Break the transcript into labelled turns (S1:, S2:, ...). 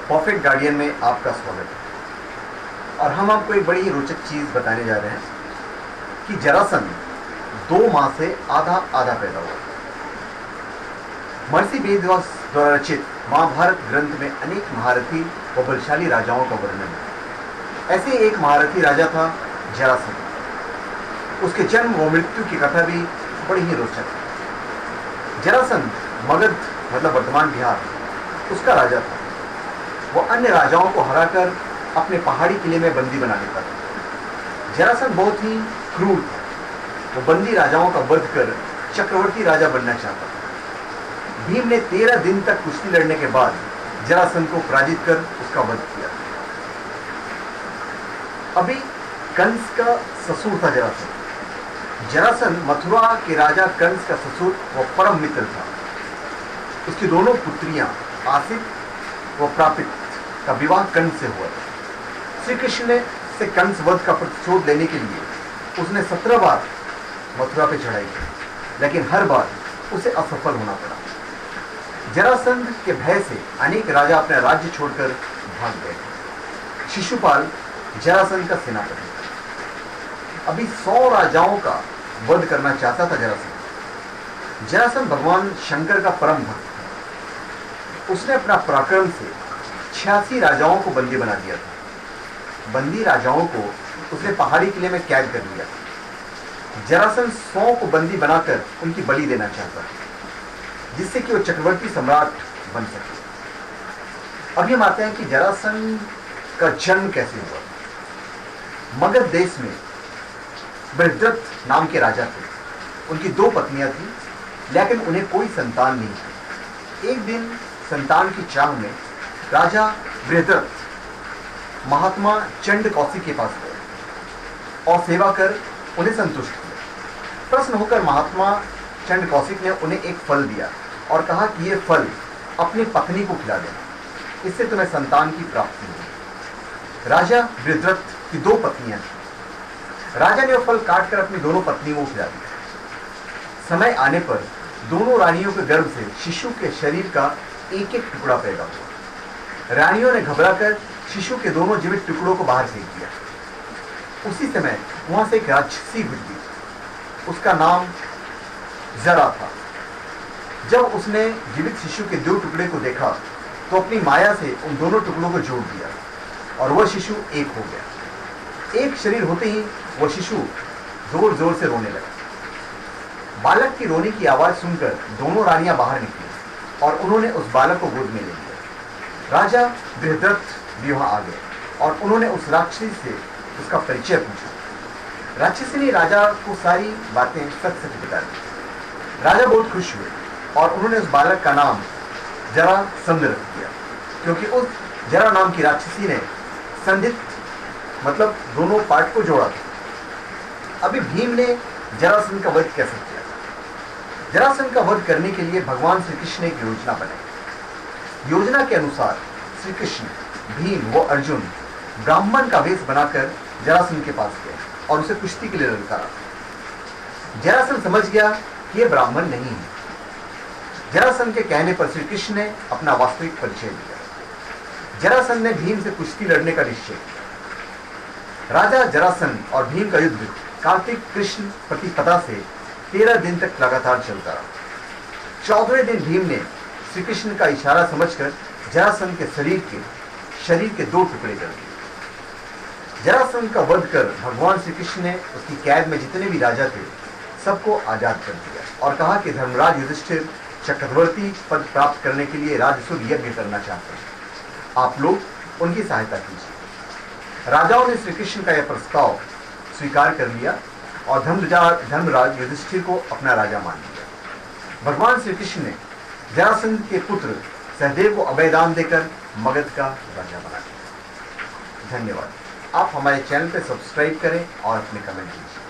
S1: Perfect guardian में आपका स्वागत है। और हम आपको एक बड़ी ही रोचक चीज़ बताने जा रहे हैं कि जरासंध 2 माह से आधा आधा पैदा हुआ। महर्षि वेदव्यास द्वारा रचित महाभारत ग्रंथ में अनेक महारथी व बलशाली राजाओं का वर्णन है। ऐसे एक महारथी राजा था जरासंध। उसके जन्म व मृत्यु की कथा भी बड़ी ही रोचक है। जरासंध मगध मतलब वर्तमान बिहार उसका राजा था। वह अन्य राजाओं को हराकर अपने पहाड़ी किले में बंदी बना लेता था। जरासंध बहुत ही क्रूर था। वो बंदी राजाओं का वध कर चक्रवर्ती राजा बनना चाहता था। भीम ने 13 दिन तक कुश्ती लड़ने के बाद जरासंध को पराजित कर उसका वध किया। अभी कंस का ससुर था जरासंध। जरासंध मथुरा के राजा कंस का ससुर व परम मित्र था। उसकी दोनों पुत्रियां आसित व प्रापित का विवाह कंस से हुआ। श्री कृष्ण ने से कंस वध का प्रतिशोध लेने के लिए उसने 17 बार मथुरा पे चढ़ाई की, लेकिन हर बार उसे असफल होना पड़ा। जरासंध के भय से अनेक राजा अपना राज्य छोड़कर भाग गए। शिशुपाल जरासंध का सेनापति था। अभी 100 राजाओं का वध करना चाहता था जरासंध। जरासंध भगवान शंकर का परम भक्त था। उसने अपना पराक्रम से 86 राजाओं को बंदी बना दिया था। बंदी राजाओं को उसने पहाड़ी किले में कैद कर लिया। जरासंध 100 को बंदी बनाकर उनकी बलि देना चाहता था, जिससे कि वो चक्रवर्ती सम्राट बन सके। अब हम आते हैं कि जरासंध का जन्म कैसे हुआ। मगध देश में बृहद्रथ नाम के राजा थे। उनकी 2 पत्नियां थी, लेकिन उन्हें कोई संतान नहीं थी। एक दिन संतान की चाह में राजा बृहद्रथ महात्मा चंड कौशिक के पास गए और सेवा कर उन्हें संतुष्ट किया। प्रसन्न होकर महात्मा चंड कौशिक ने उन्हें एक फल दिया और कहा कि यह फल अपनी पत्नी को खिला देना, इससे तुम्हें संतान की प्राप्ति होगी। राजा बृहद्रथ की 2 पत्नियां थीं। राजा ने वह फल काटकर अपनी दोनों पत्नियों को खिला दिया। समय आने पर दोनों रानियों के गर्भ से शिशु के शरीर का एक एक टुकड़ा पैदा हुआ। रानियों ने घबराकर शिशु के दोनों जीवित टुकड़ों को बाहर फेंक दिया। उसी समय वहां से एक राक्षसी गुजरी। उसका नाम जरा था। जब उसने जीवित शिशु के 2 टुकड़े को देखा तो अपनी माया से उन दोनों टुकड़ों को जोड़ दिया और वह शिशु एक हो गया। एक शरीर होते ही वह शिशु जोर जोर से रोने लगा। बालक की रोने की आवाज सुनकर दोनों रानियां बाहर निकली और उन्होंने उस बालक को गोद में ले लिया। राजा बृहद्रथ भी वहां आ गए और उन्होंने उस राक्षसी से उसका परिचय पूछा। राक्षसी ने राजा को सारी बातें सच सच बता दी। राजा बहुत खुश हुए और उन्होंने उस बालक का नाम जरासंध रख दिया, क्योंकि उस जरा नाम की राक्षसी ने संधित मतलब दोनों पार्ट को जोड़ा था। अभी भीम ने जरासंध का वध कैसे किया। जरासंध का वध करने के लिए भगवान श्री कृष्ण ने एक योजना बनाई। योजना के अनुसार श्री कृष्ण, भीम व अर्जुन ब्राह्मण का वेश बनाकर जरासंध के पास गए और उसे कुश्ती के लिए ललकारा। जरासंध समझ गया कि यह ब्राह्मण नहीं है। जरासंध के कहने पर श्री कृष्ण ने अपना वास्तविक परिचय दिया। जरासंध ने भीम से कुश्ती लड़ने का निश्चय किया। राजा जरासंध और भीम का युद्ध कार्तिक कृष्ण प्रतिपदा से 13 दिन तक लगातार चलता रहा। 14वें दिन भीम ने श्री कृष्ण का इशारा समझकर जरासंध के शरीर के 2 टुकड़े कर दिए। जरासंध का वध कर भगवान श्री कृष्ण ने उसकी कैद में जितने भी राजा थे सबको आजाद कर दिया और कहा कि धर्मराज युधिष्ठिर चक्रवर्ती पद प्राप्त करने के लिए राजसूय यज्ञ करना चाहते हैं। आप लोग उनकी सहायता कीजिए। राजाओं ने श्री कृष्ण का यह प्रस्ताव स्वीकार कर लिया और धर्मराज युधिष्ठिर को अपना राजा मान लिया। भगवान श्री कृष्ण ने जरासंध के पुत्र सहदेव को अभयदान देकर मगध का राजा बना दिया। धन्यवाद। आप हमारे चैनल पर सब्सक्राइब करें और अपने कमेंट कीजिए।